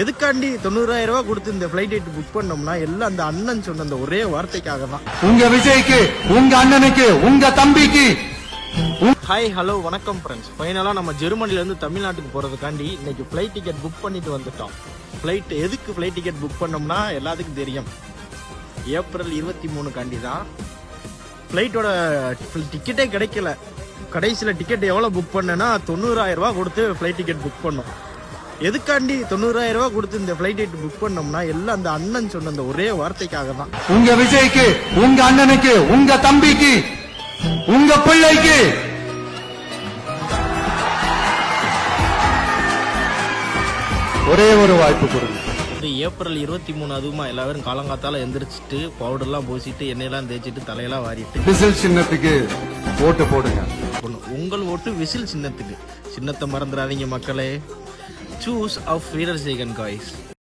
எதுக்காண்டி 90,000 ரூபாய் கொடுத்து இந்த ஃபிளைட் டிக்கெட் புக் பண்ணோம்னா எல்லாம் அந்த அண்ணன் சொன்ன அந்த ஒரே வார்த்தைக்காக தான். உங்க விஜய்க்கு, உங்க அண்ணனுக்கு, உங்க தம்பிக்கு. ஹாய் ஹலோ வணக்கம் ஃப்ரெண்ட்ஸ். ஃபைனலா நம்ம ஜெர்மனில இருந்து தமிழ்நாட்டுக்கு போறதுக்காண்டி இன்னைக்கு ஃபிளைட் டிக்கெட் புக் பண்ணிட்டு வந்துட்டோம். எதுக்கு ஃபிளைட் டிக்கெட் புக் பண்ணோம்னா எல்லாத்துக்கும் தெரியும், ஏப்ரல் 23 காண்டி தான். ஃபிளைட்டோட டிக்கெட்டே கிடைக்கல. கடைசியில் டிக்கெட் எவ்வளோ புக் பண்ணேன்னா 90,000 ரூபாய் கொடுத்து ஃபிளைட் டிக்கெட் புக் பண்ணோம். எதுக்காண்டி 90,000 ரூபாய் கொடுத்து இந்த ஃபிளைட் டிக்கெட் புக் பண்ணோம்னா எல்லாம் அந்த அண்ணன் சொன்ன அந்த ஒரே வார்த்தைக்காக தான். உங்க விஜய்க்கு, உங்க அண்ணனுக்கு, உங்க தம்பிக்கு, உங்க பிள்ளைக்கு ஒரே ஒரு வாய்ப்பு கொடுங்க. இது ஏப்ரல் 23, அதுவுமா எல்லாரும் காலங்காத்தால எந்திரிச்சிட்டு பவுடர்லாம் பூசிட்டு எண்ணெயெல்லாம் தேய்ச்சிட்டு தலையெல்லாம் வாரிட்டு விசில் சின்னத்துக்கு ஓட்டு போடுங்க. உங்கள் ஓட்டு விசில் சின்னத்துக்கு. சின்னத்தை மறந்துடாதீங்க மக்களே. சூஸ் ஆஃப் வீரர் சேகன் காய்ஸ்.